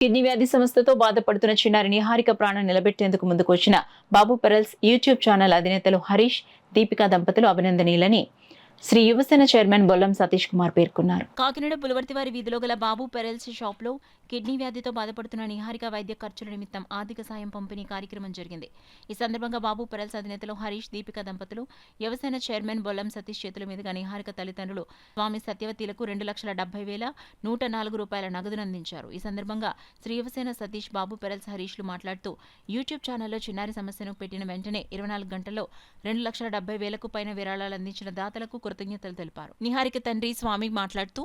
Kidney వ్యాధి సమస్యతో బాధపడుతున్న చిన్నారి నిహారిక ప్రాణం నిలబెట్టేందుకు ముందుకు వచ్చిన బాబు పెరల్స్ యూట్యూబ్ ఛానల్ అధినేతలు హరీష్, దీపికా దంపతులు అభినందనీయులని శ్రీ యువసేన చైర్మన్ బొల్లం సతీష్ కుమార్ పేర్కొన్నారు. కాకినాడ పులవర్తివారి వీధిలో గల బాబు పెరల్స్ షాప్ లో కిడ్నీ వ్యాధితో బాధపడుతున్న నిహారిక వైద్య ఖర్చుల నిమిత్తం ఆర్థిక సాయం పంపిణీ కార్యక్రమం జరిగింది. ఈ సందర్భంగా బాబు పెరల్స్ అధినేతలు హరీష్, దీపికా దంపతులు యువసేన చైర్మన్ బొల్లం సతీష్ చేతుల మీదుగా నిహారిక తల్లిదండ్రులు స్వామి సత్యవతీలకు 2,70,104 రూపాయల నగదును అందించారు. ఈ సందర్భంగా శ్రీ యువసేన సతీష్, బాబు పెరల్స్, హరీష్లు మాట్లాడుతూ యూట్యూబ్ ఛానల్లో చిన్నారి సమస్యను పెట్టిన వెంటనే 24 గంటల్లో 2,70,000కు పైన విరాళాలు అందించిన దాతలకు కృతజ్ఞతలు తెలిపారు. నిహారిక తండ్రి స్వామి మాట్లాడుతూ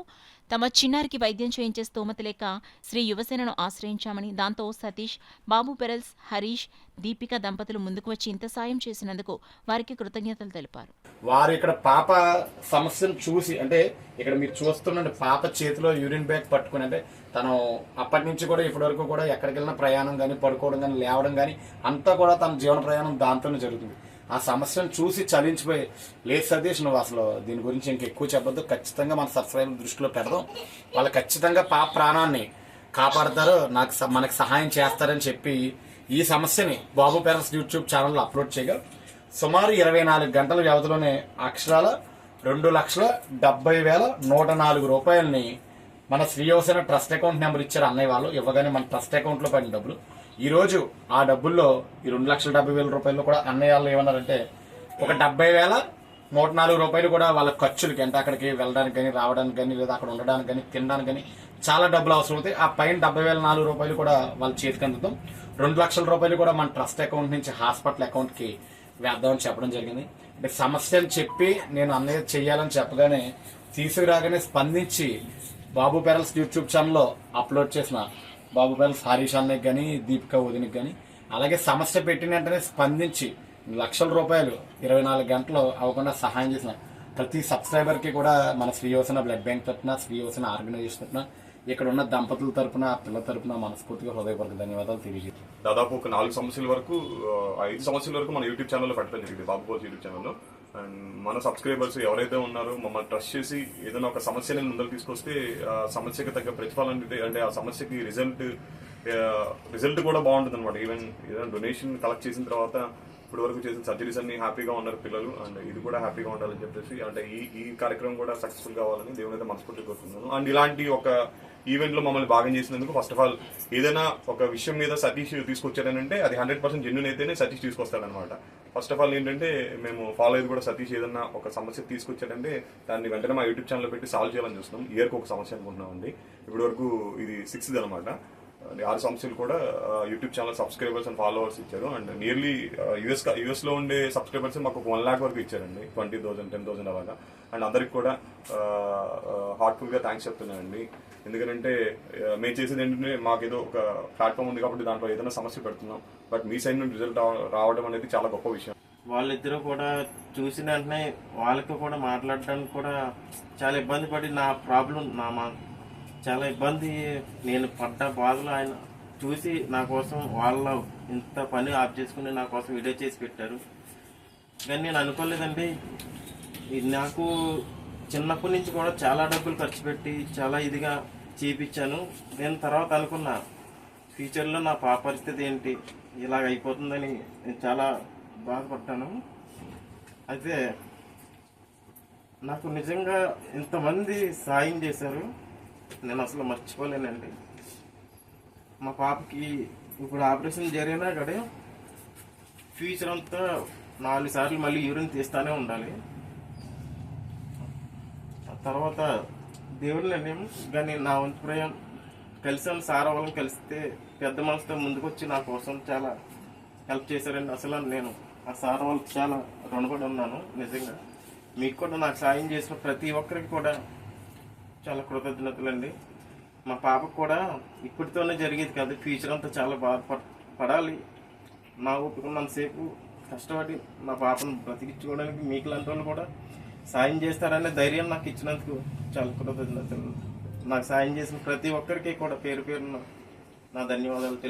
తమ చిన్నారికి వైద్యం చేయించే స్తోమత లేక శ్రీ యువసేనను ఆశ్రయించామని, దాంతో సతీష్, బాబు పెరల్స్, హరీష్, దీపిక దంపతులు ముందుకు వచ్చి ఇంత సాయం చేసినందుకు వారికి కృతజ్ఞతలు తెలిపారు. వారు ఇక్కడ పాప సమస్యను చూసి, అంటే ఇక్కడ మీరు చూస్తున్న పాప చేతిలో యూరిన్ బ్యాగ్ పట్టుకుని, అంటే తను అప్పటి నుంచి కూడా ఇప్పటి వరకు కూడా ఎక్కడికి వెళ్ళినా ప్రయాణం కానీ, పడుకోవడం కానీ, లేవడం కానీ అంతా కూడా తన జీవన ప్రయాణం దాంతోనే జరుగుతుంది. ఆ సమస్యను చూసి చలించిపోయి, లేదు సతీష్ నువ్వు అసలు దీని గురించి ఇంకెక్కువ చెప్పొద్దు, ఖచ్చితంగా మన సబ్స్క్రైబర్ దృష్టిలో పెడదాం, వాళ్ళు ఖచ్చితంగా పాప ప్రాణాన్ని కాపాడతారు, మనకు సహాయం చేస్తారని చెప్పి ఈ సమస్యని బాబు పేరెంట్స్ యూట్యూబ్ ఛానల్లో అప్లోడ్ చేయగా సుమారు 24 గంటల వ్యవధిలోనే అక్షరాల 2,70,104 రూపాయలని మన Shri Yuvasena trust account number ఇచ్చారు అన్నయ్య వాళ్ళు. ఇవ్వగానే మన ట్రస్ట్ అకౌంట్ లో పడిన డబ్బులు ఈ రోజు ఆ డబ్బుల్లో ఈ 2,70,000 రూపాయలు కూడా అన్నయ్య వాళ్ళు ఏమన్నారంటే ఒక 70,104 రూపాయలు కూడా వాళ్ళ ఖర్చులకి, అంటే అక్కడికి వెళ్ళడానికి కానీ, రావడానికి కానీ, లేదా అక్కడ ఉండడానికి కానీ, తినడానికి కానీ చాలా డబ్బులు అవసరం అవుతాయి. ఆ పైన 70,004 రూపాయలు కూడా వాళ్ళ చేతికి అందుతాం. 2,00,000 రూపాయలు కూడా మన ట్రస్ట్ అకౌంట్ నుంచి హాస్పిటల్ అకౌంట్ కి వేద్దామని చెప్పడం జరిగింది. అంటే సమస్యలు చెప్పి నేను అన్నయ్య చెయ్యాలని చెప్పగానే తీసుకురాగానే స్పందించి బాబు పెరల్స్ యూట్యూబ్ ఛానల్లో అప్లోడ్ చేసిన బాబు పెరల్స్ హరీష్ అన్నయ్యకి కానీ, దీపికా వదినకి కానీ, అలాగే సమస్య పెట్టిన వెంటనే స్పందించి లక్షల రూపాయలు 24 గంటలు అవ్వకుండా సహాయం చేసిన ప్రతి సబ్స్క్రైబర్ కి కూడా మన శ్రీ యువసేన బ్లడ్ బ్యాంక్ తరఫున, శ్రీ యువసేన ఆర్గనైజేషన్ తరఫున, ఇక్కడ ఉన్న దంపతుల తరఫున, పిల్లల తరఫున మనస్ఫూర్తిగా హృదయపూర్వక ధన్యవాదాలు తెలియజేస్తాను. దాదాపు ఒక 5 సంవత్సరాల వరకు మన యూట్యూబ్ ఛానల్లో పెట్టడం జరిగింది, బాబు పోల్స్ యూట్యూబ్ ఛానల్లో. అండ్ మన సబ్స్క్రైబర్స్ ఎవరైతే ఉన్నారో మమ్మల్ని ట్రస్ట్ చేసి ఏదైనా ఒక సమస్యని ముందరకు తీసుకొస్తే ఆ సమస్యకి తగ్గ ప్రతిఫలం, అంటే ఆ సమస్యకి రిజల్ట్ కూడా బాగుంటుంది అనమాట. ఈవెన్ ఏదైనా డొనేషన్ కలెక్ట్ చేసిన తర్వాత ఇప్పుడు వరకు చేసిన సర్జరీస్ అన్ని హ్యాపీగా ఉన్నారు పిల్లలు, అండ్ ఇది కూడా హ్యాపీగా ఉండాలని చెప్పేసి, అంటే ఈ కార్యక్రమం కూడా సక్సెస్ఫుల్ కావాలని దేవుని అయితే మనస్ఫూర్తిగా కోరుతున్నాను. అండ్ ఇలాంటి ఒక ఈవెంట్ లో మమ్మల్ని భాగం చేసినందుకు ఫస్ట్ ఆఫ్ ఆల్ ఏదైనా ఒక విషయం మీద సతీష్ తీసుకొచ్చారనంటే అది 100% జెన్యూన్ అయితేనే సతీష్ తీసుకొస్తాడనమాట. ఫస్ట్ ఆఫ్ ఆల్ ఏంటంటే మేము ఫాలో అయ్యేది కూడా సతీష్ ఏదన్నా ఒక సమస్య తీసుకొచ్చాడంటే దాన్ని వెంటనే మా యూట్యూబ్ ఛానల్ పెట్టి సాల్వ్ చేయాలని చూస్తున్నాం. ఇయర్కి ఒక సమస్య అనుకుంటున్నామండి. ఇప్పటి వరకు ఇది 6th అనమాట. 6 సంవత్సరాలు కూడా YouTube channel subscribers and followers ఇచ్చారు. అండ్ నియర్లీ యుఎస్ లో ఉండే సబ్స్క్రైబర్స్ మాకు 1 lakh వరకు ఇచ్చారండి, 20,000, 10,000 అలాగా. అండ్ అందరికి కూడా హార్ట్ఫుల్ గా థ్యాంక్స్ చెప్తున్నానండి. ఎందుకంటే మేము చేసేది ఏంటంటే మాకేదో ఒక ప్లాట్ఫామ్ ఉంది కాబట్టి దాంట్లో ఏదైనా సమస్య పెడుతున్నాం, బట్ మీ సైడ్ నుండి రిజల్ట్ రావడం అనేది చాలా గొప్ప విషయం. వాళ్ళిద్దరూ కూడా చూసిన వెంటనే వాళ్ళకి కూడా మాట్లాడడానికి కూడా చాలా ఇబ్బంది పడి నా ప్రాబ్లం చాలా ఇబ్బంది, నేను పడ్డ బాధలు ఆయన చూసి నా కోసం వాళ్ళ ఇంత పని ఆఫ్ చేసుకుని నా కోసం వీడియో చేసి పెట్టారు. కానీ నేను అనుకోలేదండి, నాకు చిన్నప్పటి నుంచి కూడా చాలా డబ్బులు ఖర్చు పెట్టి చాలా ఇదిగా చేయించాను. నేను తర్వాత అనుకున్నా ఫ్యూచర్లో నా పాప పరిస్థితి ఏంటి, ఇలాగ అయిపోతుందని నేను చాలా బాధపడ్డాను. అయితే నాకు నిజంగా ఇంతమంది సాయం చేశారు, నేను అసలు మర్చిపోలేనండి. మా పాపకి ఇప్పుడు ఆపరేషన్ జరిగినా కూడా ఫ్యూచర్ అంతా 4 సార్లు మళ్ళీ యూరిన్ తీస్తానే ఉండాలి. తర్వాత దేవుడి నిర్ణయం, కానీ నా వంతు ప్రయాణం కలిసాను. సార్ వాళ్ళని కలిస్తే పెద్ద మనసుతో ముందుకు వచ్చి నా కోసం చాలా హెల్ప్ చేశారండి. అసలు నేను ఆ సార్ వాళ్ళకి చాలా రుణపడి ఉన్నాను. నిజంగా మీకు కూడా నాకు సాయం చేసిన ప్రతి ఒక్కరికి కూడా చాలా కృతజ్ఞతలండి. మా పాపకు కూడా ఇప్పటితోనే జరిగేది కాదు, ఫ్యూచర్ అంతా చాలా బాధపడాలి. నా ఊపికున్నంతసేపు కష్టపడి నా పాపను బ్రతికించుకోవడానికి మీకు లాంటి వాళ్ళు కూడా సాయం చేస్తారనే ధైర్యం నాకు ఇచ్చినందుకు చాలా కృతజ్ఞతలు. నాకు సాయం చేసిన ప్రతి ఒక్కరికి కూడా పేరు పేరున నా ధన్యవాదాలు.